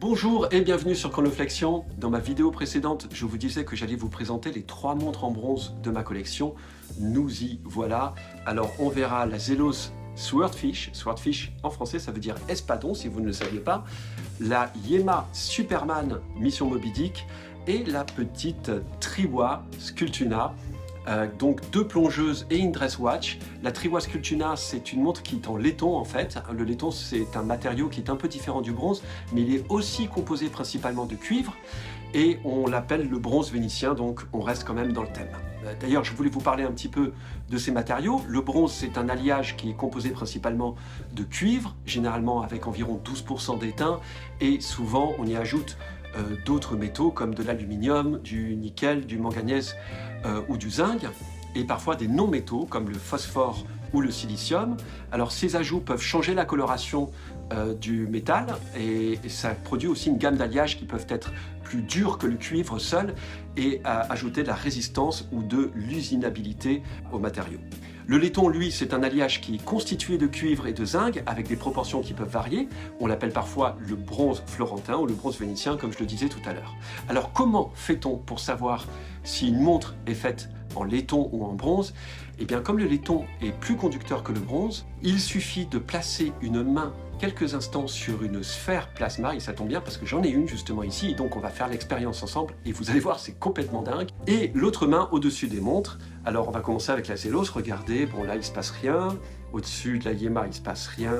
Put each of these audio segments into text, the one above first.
Bonjour et bienvenue sur Chronoflexion. Dans ma vidéo précédente, je vous disais que j'allais vous présenter les 3 montres en bronze de ma collection. Nous y voilà. Alors on verra la Zelos Swordfish. Swordfish en français ça veut dire espadon si vous ne le saviez pas. La Yema Superman Mission Moby Dick et la petite Triwa Scultuna. Donc 2 plongeuses et une dress watch. La Triwa Scultuna, c'est une montre qui est en laiton en fait. Le laiton, c'est un matériau qui est un peu différent du bronze, mais il est aussi composé principalement de cuivre et on l'appelle le bronze vénitien, donc on reste quand même dans le thème. D'ailleurs, je voulais vous parler un petit peu de ces matériaux. Le bronze, c'est un alliage qui est composé principalement de cuivre, généralement avec environ 12% d'étain, et souvent on y ajoute d'autres métaux comme de l'aluminium, du nickel, du manganèse ou du zinc, et parfois des non-métaux comme le phosphore ou le silicium. Alors ces ajouts peuvent changer la coloration du métal et ça produit aussi une gamme d'alliages qui peuvent être plus durs que le cuivre seul et ajouter de la résistance ou de l'usinabilité au matériau. Le laiton, lui, c'est un alliage qui est constitué de cuivre et de zinc avec des proportions qui peuvent varier. On l'appelle parfois le bronze florentin ou le bronze vénitien, comme je le disais tout à l'heure. Alors, comment fait-on pour savoir si une montre est faite en laiton ou en bronze? Eh bien, comme le laiton est plus conducteur que le bronze, il suffit de placer une main quelques instants sur une sphère plasma, et ça tombe bien parce que j'en ai une justement ici, et donc on va faire l'expérience ensemble, et vous allez voir, c'est complètement dingue. Et l'autre main au-dessus des montres. Alors on va commencer avec la Zelos, regardez, bon là il se passe rien, au-dessus de la Yema il se passe rien,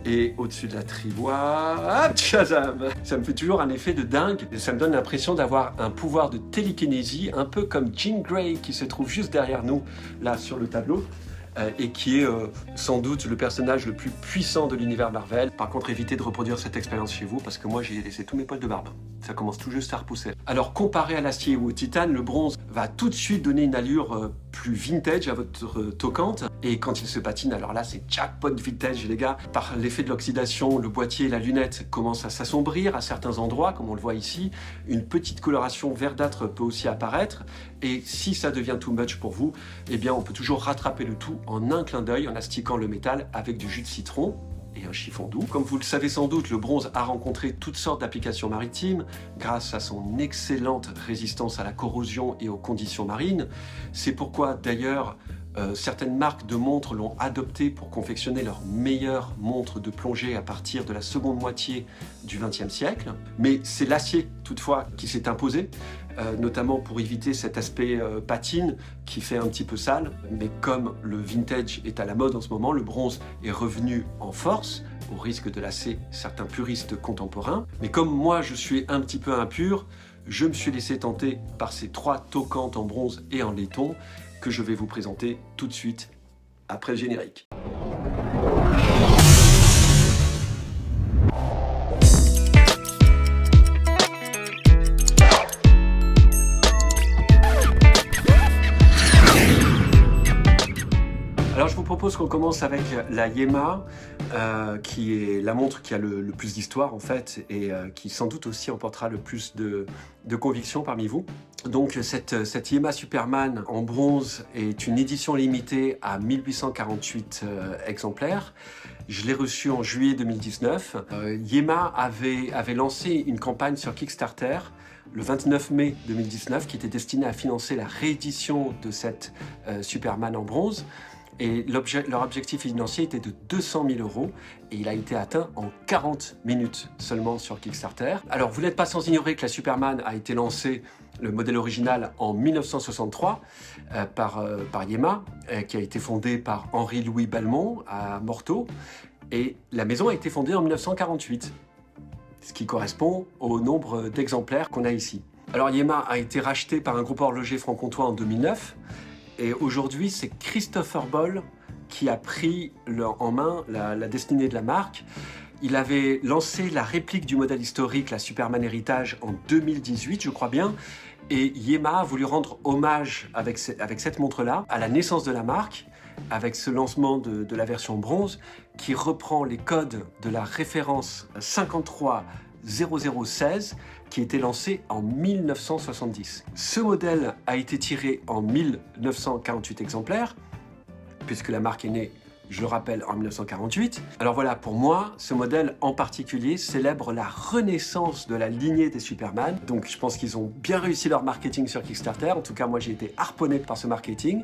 et au-dessus de la Triwa, hop, tchazam! Ça me fait toujours un effet de dingue, et ça me donne l'impression d'avoir un pouvoir de télékinésie, un peu comme Jean Grey qui se trouve juste derrière nous, là sur le tableau. Et qui est sans doute le personnage le plus puissant de l'univers Marvel. Par contre, évitez de reproduire cette expérience chez vous, parce que moi, j'ai laissé tous mes poils de barbe. Ça commence tout juste à repousser. Alors, comparé à l'acier ou au titane, le bronze va tout de suite donner une allure plus vintage à votre tocante. Et quand il se patine, alors là, c'est jackpot vintage, les gars. Par l'effet de l'oxydation, le boîtier et la lunette commencent à s'assombrir à certains endroits, comme on le voit ici. Une petite coloration verdâtre peut aussi apparaître. Et si ça devient too much pour vous, eh bien, on peut toujours rattraper le tout en un clin d'œil en astiquant le métal avec du jus de citron et un chiffon doux. Comme vous le savez sans doute, le bronze a rencontré toutes sortes d'applications maritimes grâce à son excellente résistance à la corrosion et aux conditions marines. C'est pourquoi d'ailleurs certaines marques de montres l'ont adopté pour confectionner leurs meilleures montres de plongée à partir de la seconde moitié du XXe siècle. Mais c'est l'acier toutefois qui s'est imposé, notamment pour éviter cet aspect patine qui fait un petit peu sale. Mais comme le vintage est à la mode en ce moment, le bronze est revenu en force, au risque de lasser certains puristes contemporains. Mais comme moi je suis un petit peu impur, je me suis laissé tenter par ces 3 toquantes en bronze et en laiton que je vais vous présenter tout de suite après le générique. Alors je vous propose qu'on commence avec la Yema, qui est la montre qui a le plus d'histoire en fait, et qui sans doute aussi emportera le plus de conviction parmi vous. Donc cette Yema Superman en bronze est une édition limitée à 1848 exemplaires. Je l'ai reçue en juillet 2019. Yema avait lancé une campagne sur Kickstarter le 29 mai 2019 qui était destinée à financer la réédition de cette Superman en bronze. Et leur objectif financier était de 200 000 € et il a été atteint en 40 minutes seulement sur Kickstarter. Alors vous n'êtes pas sans ignorer que la Superman a été lancée, le modèle original, en 1963 par Yema, qui a été fondée par Henri-Louis Belmont à Morteau, et la maison a été fondée en 1948, ce qui correspond au nombre d'exemplaires qu'on a ici. Alors Yema a été racheté par un groupe horloger franc-comtois en 2009, et aujourd'hui, c'est Christopher Ball qui a pris en main la destinée de la marque. Il avait lancé la réplique du modèle historique, la Superman Heritage, en 2018, je crois bien. Et Yema a voulu rendre hommage avec cette montre-là à la naissance de la marque, avec ce lancement de la version bronze, qui reprend les codes de la référence 530016, qui a été lancé en 1970. Ce modèle a été tiré en 1948 exemplaires, puisque la marque est née je le rappelle, en 1948. Alors voilà, pour moi, ce modèle en particulier célèbre la renaissance de la lignée des Superman. Donc je pense qu'ils ont bien réussi leur marketing sur Kickstarter. En tout cas, moi j'ai été harponné par ce marketing.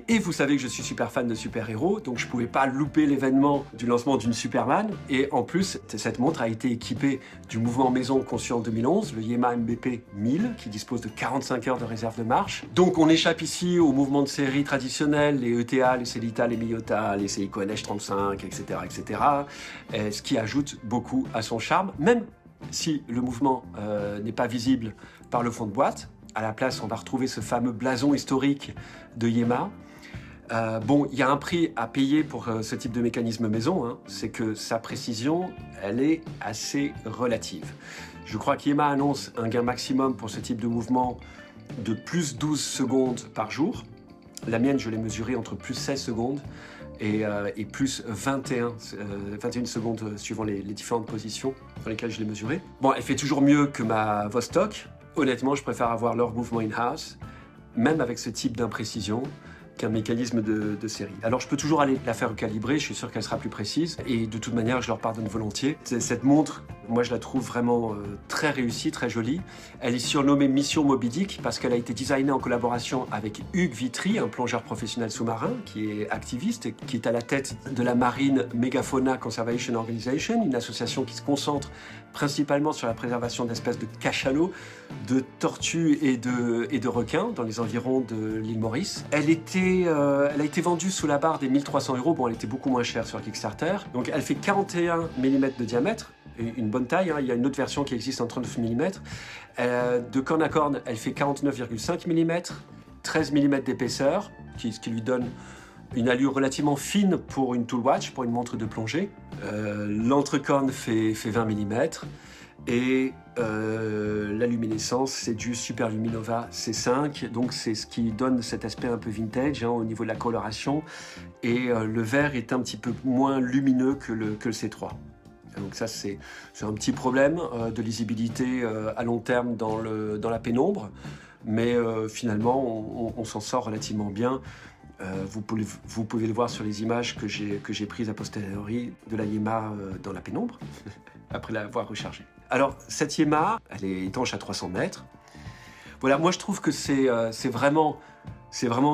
Et vous savez que je suis super fan de super-héros, donc je ne pouvais pas louper l'événement du lancement d'une Superman. Et en plus, cette montre a été équipée du mouvement maison conçu en 2011, le Yema MBP 1000, qui dispose de 45 heures de réserve de marche. Donc on échappe ici au mouvement de série traditionnel, les ETA, les Celita, les Miyota, les Seiko NH35, etc., etc. Ce qui ajoute beaucoup à son charme, même si le mouvement n'est pas visible par le fond de boîte. À la place, on va retrouver ce fameux blason historique de Yema. Bon, il y a un prix à payer pour ce type de mécanisme maison, hein. C'est que sa précision, elle est assez relative. Je crois qu'Yema annonce un gain maximum pour ce type de mouvement de plus 12 secondes par jour. La mienne, je l'ai mesurée entre plus 16 secondes et plus 21 secondes suivant les différentes positions dans lesquelles je l'ai mesurée. Bon, elle fait toujours mieux que ma Vostok. Honnêtement, je préfère avoir leur mouvement in-house, même avec ce type d'imprécision, qu'un mécanisme de série. Alors je peux toujours aller la faire calibrer, je suis sûr qu'elle sera plus précise, et de toute manière je leur pardonne volontiers. Cette montre, moi je la trouve vraiment très réussie, très jolie. Elle est surnommée Mission Moby Dick parce qu'elle a été designée en collaboration avec Hugues Vitry, un plongeur professionnel sous-marin qui est activiste et qui est à la tête de la Marine Megafauna Conservation Organization, une association qui se concentre principalement sur la préservation d'espèces de cachalots, de tortues et de requins dans les environs de l'île Maurice. Elle a été vendue sous la barre des 1300 €. Bon, elle était beaucoup moins chère sur Kickstarter. Donc elle fait 41 mm de diamètre, une bonne taille, hein. Il y a une autre version qui existe en 39 mm. De corne à corne, elle fait 49,5 mm, 13 mm d'épaisseur, ce qui lui donne une allure relativement fine pour une tool watch, pour une montre de plongée. L'entrecorne fait 20 mm et la luminescence, c'est du Super Luminova C5, donc c'est ce qui donne cet aspect un peu vintage, hein, au niveau de la coloration, et le vert est un petit peu moins lumineux que le C3. Donc ça, c'est un petit problème de lisibilité à long terme dans la pénombre, mais finalement, on s'en sort relativement bien. Vous pouvez le voir sur les images que j'ai prises a posteriori de la Yema dans la pénombre, après l'avoir rechargée. Alors, cette Yema, elle est étanche à 300 mètres. Voilà, moi je trouve que c'est vraiment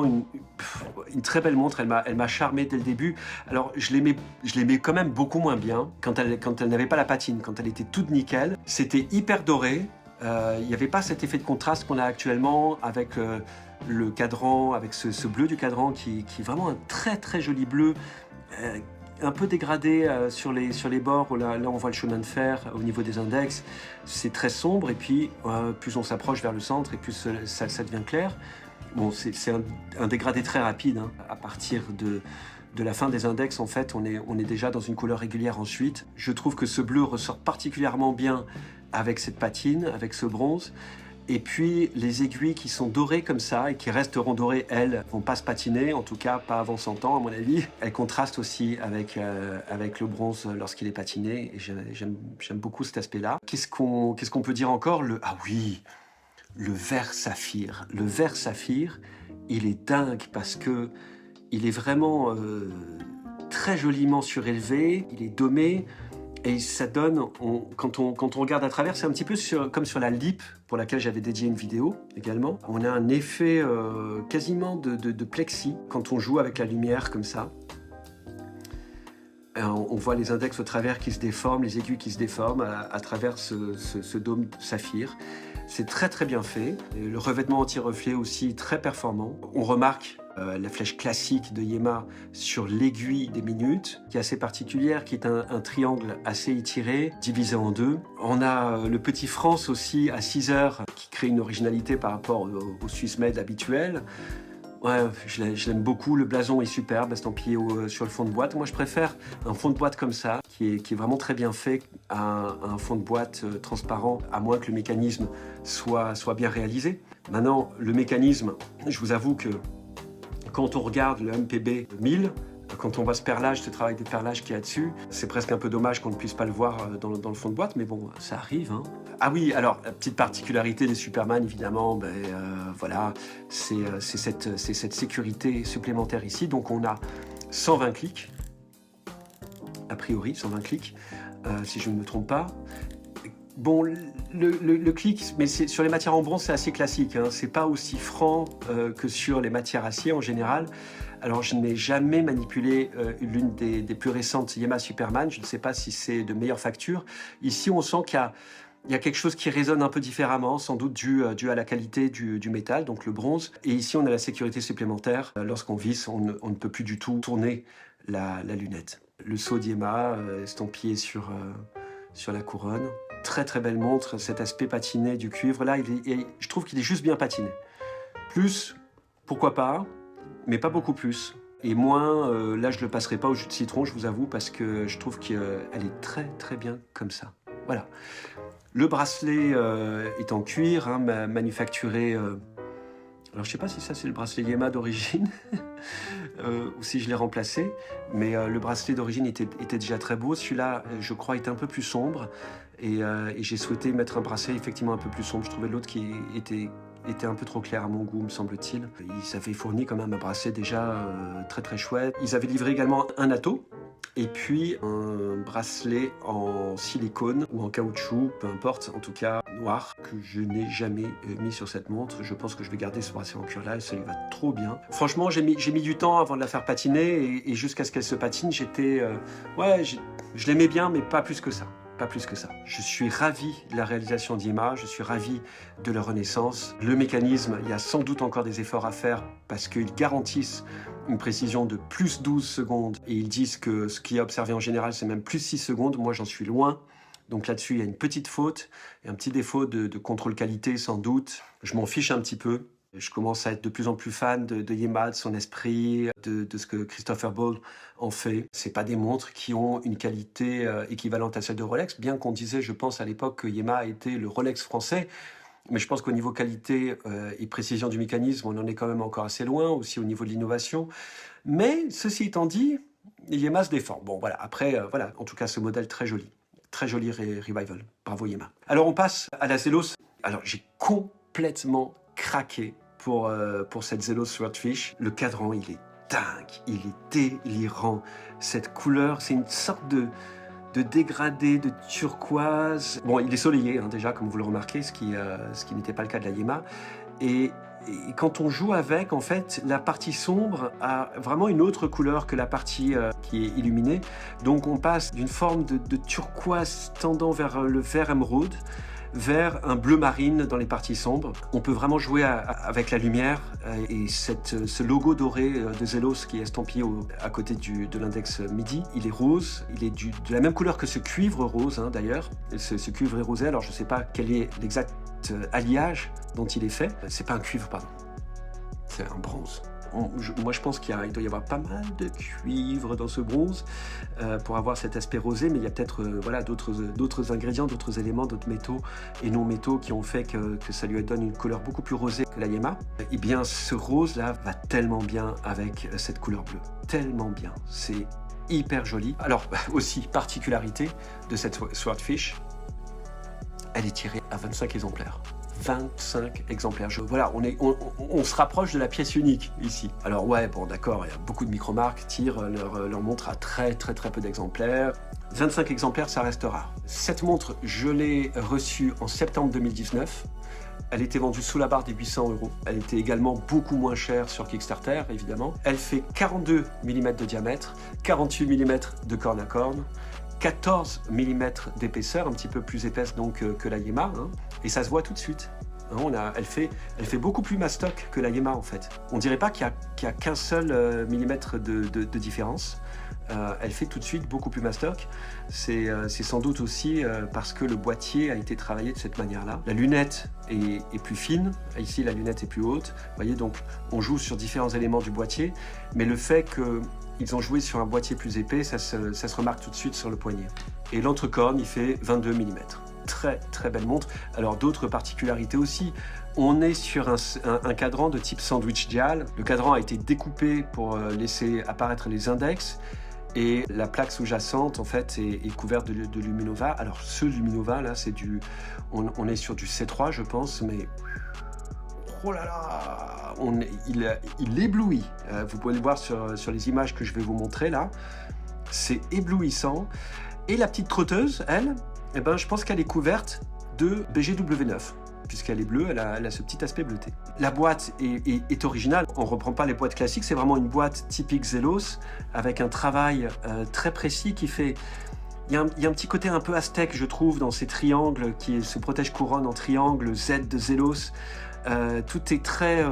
une très belle montre. Elle m'a charmé dès le début. Alors, je l'aimais quand même beaucoup moins bien quand elle n'avait pas la patine, quand elle était toute nickel. C'était hyper doré. Il n'y avait pas cet effet de contraste qu'on a actuellement avec le cadran, avec ce bleu du cadran qui est vraiment un très très joli bleu, un peu dégradé sur les bords. Là on voit le chemin de fer au niveau des index. C'est très sombre et puis plus on s'approche vers le centre et plus ça devient clair. Bon, c'est un dégradé très rapide, hein. À partir de la fin des index, en fait, on est déjà dans une couleur régulière ensuite. Je trouve que ce bleu ressort particulièrement bien avec cette patine, avec ce bronze. Et puis, les aiguilles qui sont dorées comme ça et qui resteront dorées, elles, vont pas se patiner, en tout cas pas avant 100 ans, à mon avis. Elles contrastent aussi avec le bronze lorsqu'il est patiné. Et j'aime beaucoup cet aspect-là. Qu'est-ce qu'on peut dire encore? Ah oui, le vert saphir. Le vert saphir, il est dingue parce que il est vraiment très joliment surélevé, il est domé. Et ça donne, quand on regarde à travers, c'est un petit peu comme sur la LIP, pour laquelle j'avais dédié une vidéo également. On a un effet quasiment de plexi quand on joue avec la lumière comme ça. On voit les index au travers qui se déforment, les aiguilles qui se déforment à travers ce dôme saphir. C'est très très bien fait. Et le revêtement anti-reflet aussi très performant. On remarque la flèche classique de Yema sur l'aiguille des minutes, qui est assez particulière, qui est un triangle assez étiré, divisé en deux. On a le petit France aussi à 6 heures, qui crée une originalité par rapport au Swiss Made habituel. Ouais, je l'aime beaucoup, le blason est superbe, estampillé sur le fond de boîte. Moi je préfère un fond de boîte comme ça, qui est vraiment très bien fait, à un fond de boîte transparent, à moins que le mécanisme soit bien réalisé. Maintenant, le mécanisme, je vous avoue que quand on regarde le MPB 1000, quand on voit ce perlage, ce travail de perlage qu'il y a dessus, c'est presque un peu dommage qu'on ne puisse pas le voir dans le fond de boîte, mais bon, ça arrive, hein. Ah oui, alors, la petite particularité des Superman, évidemment, voilà, c'est cette sécurité supplémentaire ici. Donc on a 120 clics, a priori 120 clics, si je ne me trompe pas. Bon, le clic, mais sur les matières en bronze, c'est assez classique, hein. C'est pas aussi franc que sur les matières acier en général. Alors, je n'ai jamais manipulé l'une des plus récentes Yema Superman. Je ne sais pas si c'est de meilleure facture. Ici, on sent qu'il y a quelque chose qui résonne un peu différemment, sans doute dû à la qualité du métal, donc le bronze. Et ici, on a la sécurité supplémentaire. Lorsqu'on visse, on ne peut plus du tout tourner la lunette. Le sceau d'Yema estampillé sur la couronne. Très très belle montre, cet aspect patiné du cuivre. Là, je trouve qu'il est juste bien patiné. Plus, pourquoi pas, mais pas beaucoup plus. Et moins, là je ne le passerai pas au jus de citron, je vous avoue, parce que je trouve qu'elle est très très bien comme ça. Voilà. Le bracelet est en cuir, hein, manufacturé... alors je ne sais pas si ça c'est le bracelet Yema d'origine, ou si je l'ai remplacé, mais le bracelet d'origine était déjà très beau. Celui-là, je crois, était un peu plus sombre, et j'ai souhaité mettre un bracelet effectivement un peu plus sombre. Je trouvais l'autre qui était un peu trop clair à mon goût, me semble-t-il. Ils avaient fourni quand même un bracelet déjà très très chouette. Ils avaient livré également un atto, et puis un bracelet en silicone ou en caoutchouc, peu importe, en tout cas noir, que je n'ai jamais mis sur cette montre. Je pense que je vais garder ce bracelet en cuir là, ça lui va trop bien. Franchement, j'ai mis du temps avant de la faire patiner, et jusqu'à ce qu'elle se patine, je l'aimais bien, mais pas plus que ça. Pas plus que ça. Je suis ravi de la réalisation d'Yema, je suis ravi de leur renaissance. Le mécanisme, il y a sans doute encore des efforts à faire parce qu'ils garantissent une précision de plus 12 secondes et ils disent que ce qui est observé en général, c'est même plus 6 secondes. Moi, j'en suis loin. Donc là-dessus, il y a une petite faute et un petit défaut de contrôle qualité, sans doute. Je m'en fiche un petit peu. Je commence à être de plus en plus fan de Yema, de son esprit, de ce que Christopher Ball en fait. C'est pas des montres qui ont une qualité équivalente à celle de Rolex, bien qu'on disait, je pense à l'époque, que Yema était le Rolex français. Mais je pense qu'au niveau qualité et précision du mécanisme, on en est quand même encore assez loin, aussi au niveau de l'innovation. Mais ceci étant dit, Yema se défend. Bon, voilà. Après, voilà, en tout cas, ce modèle très joli. Très joli Revival. Bravo Yema. Alors, on passe à la Zelos. Alors, j'ai complètement craqué pour cette Zelos Swordfish. Le cadran, il est dingue, il est délirant. Cette couleur, c'est une sorte de dégradé, de turquoise. Bon, il est soleillé, hein, déjà, comme vous le remarquez, ce qui n'était pas le cas de la Yema. Et quand on joue avec, en fait, la partie sombre a vraiment une autre couleur que la partie qui est illuminée. Donc, on passe d'une forme de turquoise tendant vers le vert émeraude, vers un bleu marine dans les parties sombres. On peut vraiment jouer avec la lumière et ce logo doré de Zelos qui est estampillé à côté de l'index MIDI. Il est rose, il est de la même couleur que ce cuivre rose, hein, d'ailleurs. Ce cuivre est rosé, alors je ne sais pas quel est l'exact alliage dont il est fait. C'est pas un cuivre, pardon. C'est un bronze. Moi, je pense qu'il doit y avoir pas mal de cuivre dans ce bronze pour avoir cet aspect rosé, mais il y a peut-être voilà, d'autres ingrédients, d'autres éléments, d'autres métaux et non-métaux qui ont fait que ça lui donne une couleur beaucoup plus rosée que la Yema. Et bien, ce rose-là va tellement bien avec cette couleur bleue. Tellement bien. C'est hyper joli. Alors, aussi, particularité de cette Swordfish, elle est tirée à 25 exemplaires. 25 exemplaires. Voilà, on se rapproche de la pièce unique ici. Alors ouais, bon d'accord, il y a beaucoup de micro-marques tirent leur montre à très peu d'exemplaires. 25 exemplaires, ça reste rare. Cette montre, je l'ai reçue en septembre 2019. Elle était vendue sous la barre des 800 €. Elle était également beaucoup moins chère sur Kickstarter, évidemment. Elle fait 42 mm de diamètre, 48 mm de corne à corne, 14 mm d'épaisseur, un petit peu plus épaisse donc que la Yema, hein, et ça se voit tout de suite. Hein, elle fait beaucoup plus mastoc que la Yema en fait. On dirait pas qu'il y a qu'un seul millimètre de différence. Elle fait tout de suite beaucoup plus mastoc. C'est sans doute aussi parce que le boîtier a été travaillé de cette manière-là. La lunette est plus fine, ici la lunette est plus haute. Vous voyez, donc on joue sur différents éléments du boîtier, mais le fait qu'ils ont joué sur un boîtier plus épais, ça se remarque tout de suite sur le poignet. Et l'entrecorne, il fait 22 mm. Très belle montre. Alors d'autres particularités aussi. On est sur un cadran de type sandwich dial. Le cadran a été découpé pour laisser apparaître les index. Et la plaque sous-jacente, en fait, est couverte de Luminova. Alors, ce Luminova, là, c'est on est sur du C3, je pense, mais oh là là, il éblouit. Vous pouvez le voir sur les images que je vais vous montrer là. C'est éblouissant. Et la petite trotteuse, elle, eh ben, je pense qu'elle est couverte de BGW9. Puisqu'elle est bleue, elle a ce petit aspect bleuté. La boîte est originale, on ne reprend pas les boîtes classiques, c'est vraiment une boîte typique Zelos, avec un travail très précis qui fait... Il y a un petit côté un peu aztèque, je trouve, dans ces triangles, qui se protège-couronne en triangle, Z de Zelos. Tout est très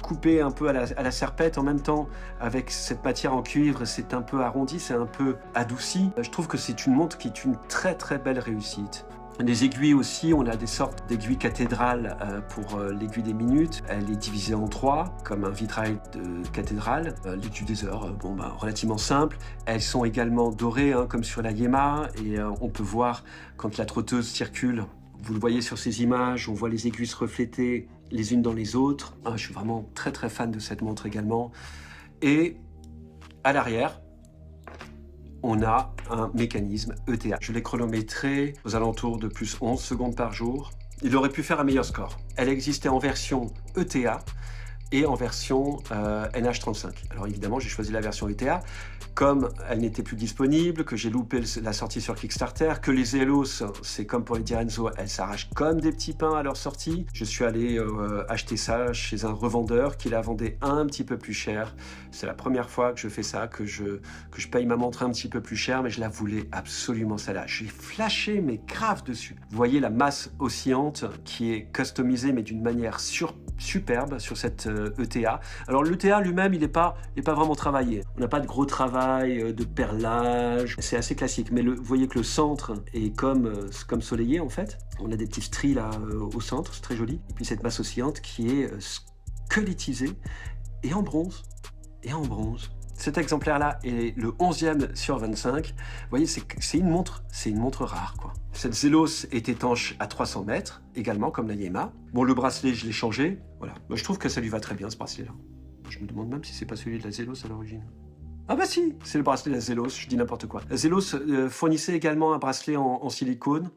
coupé un peu à la serpette, en même temps, avec cette matière en cuivre, c'est un peu arrondi, c'est un peu adouci. Je trouve que c'est une montre qui est une très très belle réussite. Les aiguilles aussi, on a des sortes d'aiguilles cathédrales pour l'aiguille des minutes. Elle est divisée en 3, comme un vitrail de cathédrale. L'aiguille des heures, relativement simple. Elles sont également dorées, comme sur la Yema. Et on peut voir quand la trotteuse circule, vous le voyez sur ces images, on voit les aiguilles se refléter les unes dans les autres. Je suis vraiment très très fan de cette montre également. Et à l'arrière, on a un mécanisme ETA. Je l'ai chronométré aux alentours de plus 11 secondes par jour. Il aurait pu faire un meilleur score. Elle existait en version ETA et en version NH35. Alors évidemment, j'ai choisi la version ETA. Comme elle n'était plus disponible, que j'ai loupé la sortie sur Kickstarter, que les Zelos, c'est comme pour les Direnzo, elles s'arrachent comme des petits pains à leur sortie. Je suis allé acheter ça chez un revendeur qui la vendait un petit peu plus cher. C'est la première fois que je fais ça, que je paye ma montre un petit peu plus cher, mais je la voulais absolument celle-là. J'ai flashé mes grave dessus. Vous voyez la masse oscillante qui est customisée, mais d'une manière superbe sur cette ETA. Alors l'ETA lui-même, il n'est pas vraiment travaillé. On n'a pas de gros travail, de perlage. C'est assez classique, mais vous voyez que le centre est comme soleillé en fait. On a des petits stries là au centre, c'est très joli. Et puis cette masse oscillante qui est squelettisée et en bronze. Cet exemplaire-là est le 11e sur 25. Vous voyez, c'est une montre rare, quoi. Cette Zelos est étanche à 300 mètres, également comme la Yema. Bon, le bracelet, je l'ai changé. Voilà. Moi, je trouve que ça lui va très bien, ce bracelet-là. Je me demande même si c'est pas celui de la Zelos à l'origine. Ah bah si, c'est le bracelet de la Zelos, je dis n'importe quoi. La Zelos fournissait également un bracelet en silicone.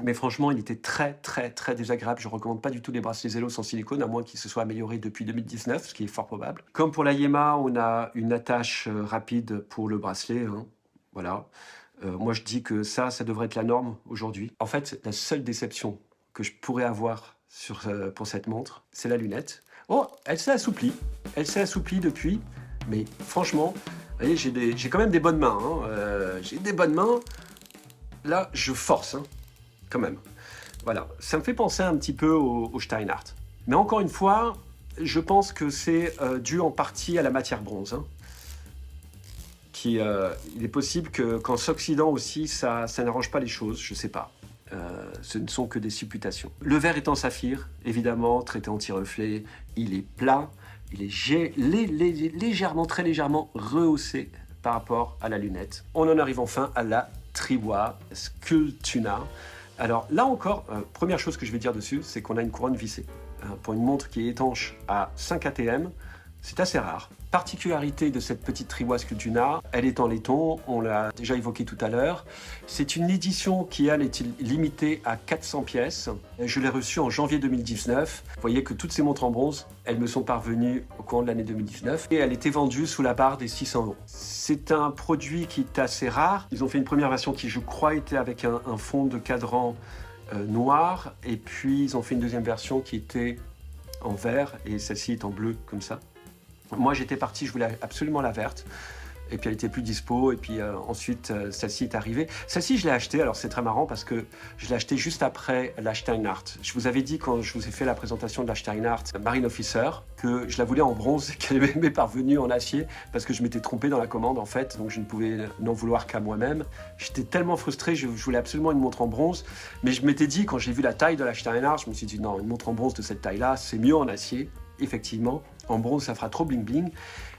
Mais franchement, il était très, très, très désagréable. Je ne recommande pas du tout les bracelets Zelos en silicone, à moins qu'ils se soient améliorés depuis 2019, ce qui est fort probable. Comme pour la Yema, on a une attache rapide pour le bracelet. Voilà. Moi, je dis que ça devrait être la norme aujourd'hui. En fait, la seule déception que je pourrais avoir pour cette montre, c'est la lunette. Oh, elle s'est assouplie. Elle s'est assouplie depuis. Mais franchement, vous voyez, j'ai quand même des bonnes mains. J'ai des bonnes mains. Là, je force. Quand même. Voilà, ça me fait penser un petit peu au Steinhardt. Mais encore une fois, je pense que c'est dû en partie à la matière bronze. Il est possible qu'en s'oxydant aussi, ça n'arrange pas les choses, je ne sais pas. Ce ne sont que des supputations. Le verre est en saphir, évidemment, traité anti-reflet. Il est plat, il est légèrement, très légèrement rehaussé par rapport à la lunette. On en arrive enfin à la Triwa Sculptuna. Alors là encore, première chose que je vais dire dessus, c'est qu'on a une couronne vissée. Pour une montre qui est étanche à 5 ATM, c'est assez rare. Particularité de cette petite Triwa Sculptuna, elle est en laiton, on l'a déjà évoqué tout à l'heure. C'est une édition qui, elle, est limitée à 400 pièces. Je l'ai reçue en janvier 2019. Vous voyez que toutes ces montres en bronze, elles me sont parvenues au courant de l'année 2019 et elle était vendue sous la barre des 600 €. C'est un produit qui est assez rare. Ils ont fait une première version qui, je crois, était avec un fond de cadran noir et puis ils ont fait une deuxième version qui était en vert et celle-ci est en bleu comme ça. Moi, j'étais parti, je voulais absolument la verte. Et puis, elle était plus dispo. Et puis, ensuite, celle-ci est arrivée. Celle-ci, je l'ai achetée. Alors, c'est très marrant parce que je l'ai achetée juste après la Steinhardt. Je vous avais dit, quand je vous ai fait la présentation de la Steinhardt Marine Officer, que je la voulais en bronze et qu'elle m'est parvenue en acier parce que je m'étais trompé dans la commande, en fait. Donc, je ne pouvais n'en vouloir qu'à moi-même. J'étais tellement frustré. Je voulais absolument une montre en bronze. Mais je m'étais dit, quand j'ai vu la taille de la Steinhardt, je me suis dit, non, une montre en bronze de cette taille-là, c'est mieux en acier. Effectivement, en bronze, ça fera trop bling-bling.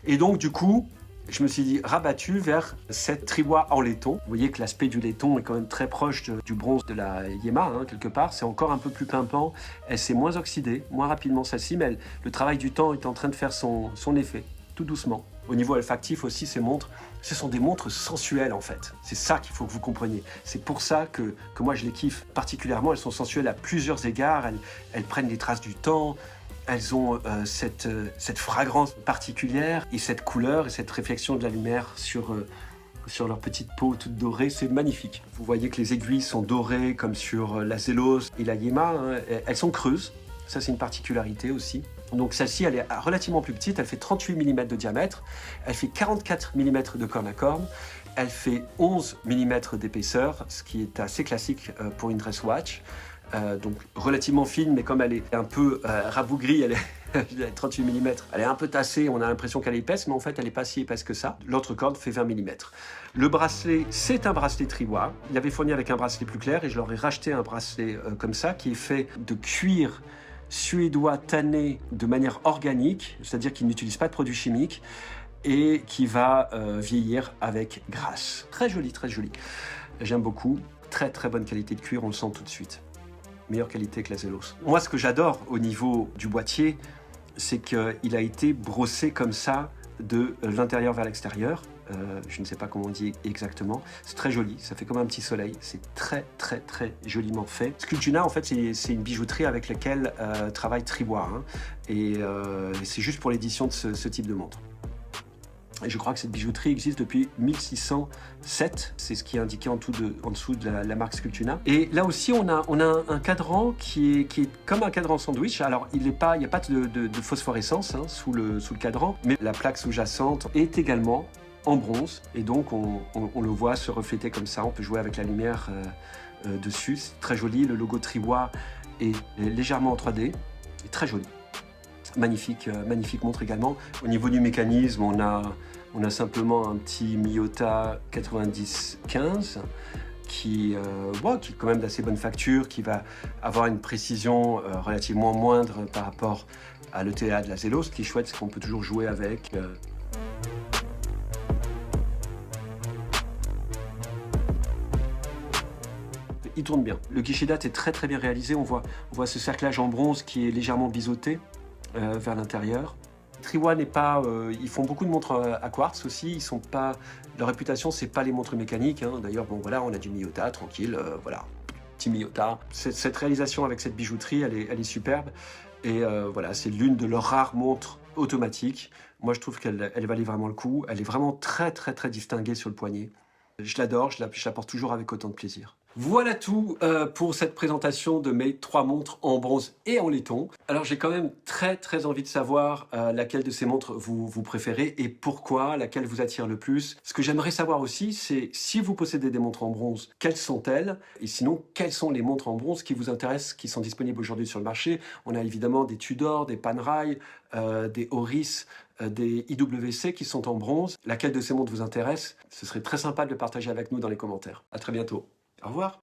Et donc, du coup, je me suis dit rabattu vers cette Triwa en laiton. Vous voyez que l'aspect du laiton est quand même très proche du bronze de la Yema, quelque part. C'est encore un peu plus pimpant. Elle s'est moins oxydée, moins rapidement celle-ci, mais le travail du temps est en train de faire son effet, tout doucement. Au niveau olfactif aussi, ces montres, ce sont des montres sensuelles en fait. C'est ça qu'il faut que vous compreniez. C'est pour ça que moi je les kiffe particulièrement. Elles sont sensuelles à plusieurs égards. Elles prennent les traces du temps. Elles ont cette fragrance particulière et cette couleur et cette réflexion de la lumière sur leur petite peau toute dorée, c'est magnifique. Vous voyez que les aiguilles sont dorées comme sur la Zelos et la Yema, hein. Elles sont creuses, ça c'est une particularité aussi. Donc celle-ci, elle est relativement plus petite, elle fait 38 mm de diamètre, elle fait 44 mm de corne à corne, elle fait 11 mm d'épaisseur, ce qui est assez classique pour une dress watch. Donc relativement fine, mais comme elle est un peu rabougrie, elle est 38 mm, elle est un peu tassée, on a l'impression qu'elle est épaisse, mais en fait elle n'est pas si épaisse que ça. L'autre corde fait 20 mm. Le bracelet, c'est un bracelet Triwa. Il avait fourni avec un bracelet plus clair et je leur ai racheté un bracelet comme ça, qui est fait de cuir suédois tanné de manière organique, c'est-à-dire qu'il n'utilise pas de produits chimiques et qui va vieillir avec grâce. Très joli, très joli. J'aime beaucoup. Très très bonne qualité de cuir, on le sent tout de suite. Meilleure qualité que la Zelos. Moi, ce que j'adore au niveau du boîtier, c'est qu'il a été brossé comme ça de l'intérieur vers l'extérieur. Je ne sais pas comment on dit exactement. C'est très joli, ça fait comme un petit soleil. C'est très très très joliment fait. Sculptuna, en fait, c'est une bijouterie avec laquelle travaille Triwa. Hein, et c'est juste pour l'édition de ce type de montre. Et je crois que cette bijouterie existe depuis 1607. C'est ce qui est indiqué en dessous de la marque Sculptuna. Et là aussi, on a un cadran qui est comme un cadran sandwich. Alors, il n'y a pas de phosphorescence hein, sous le cadran, mais la plaque sous-jacente est également en bronze. Et donc, on le voit se refléter comme ça. On peut jouer avec la lumière dessus. C'est très joli. Le logo Triwa est légèrement en 3D. Et très joli. Magnifique, magnifique montre également. Au niveau du mécanisme, on a simplement un petit Miyota 9015 qui est quand même d'assez bonne facture, qui va avoir une précision relativement moindre par rapport à l'ETA de la Zelos. Ce qui est chouette, c'est qu'on peut toujours jouer avec. Il tourne bien. Le guichet date est très très bien réalisé. On voit ce cerclage en bronze qui est légèrement biseauté vers l'intérieur. Triwa n'est pas... ils font beaucoup de montres à quartz aussi. Ils sont pas... Leur réputation, c'est pas les montres mécaniques. Hein. D'ailleurs, bon voilà, on a du Miyota, tranquille, voilà. Petit Miyota. Cette réalisation avec cette bijouterie, elle est superbe. Et voilà, c'est l'une de leurs rares montres automatiques. Moi, je trouve qu'elle valait vraiment le coup. Elle est vraiment très très très distinguée sur le poignet. Je l'adore, je la porte toujours avec autant de plaisir. Voilà tout pour cette présentation de mes 3 montres en bronze et en laiton. Alors j'ai quand même très très envie de savoir laquelle de ces montres vous préférez et pourquoi, laquelle vous attire le plus. Ce que j'aimerais savoir aussi, c'est si vous possédez des montres en bronze, quelles sont-elles? Et sinon, quelles sont les montres en bronze qui vous intéressent, qui sont disponibles aujourd'hui sur le marché? On a évidemment des Tudor, des Panerai, des Oris, des IWC qui sont en bronze. Laquelle de ces montres vous intéresse? Ce serait très sympa de le partager avec nous dans les commentaires. À très bientôt. Au revoir.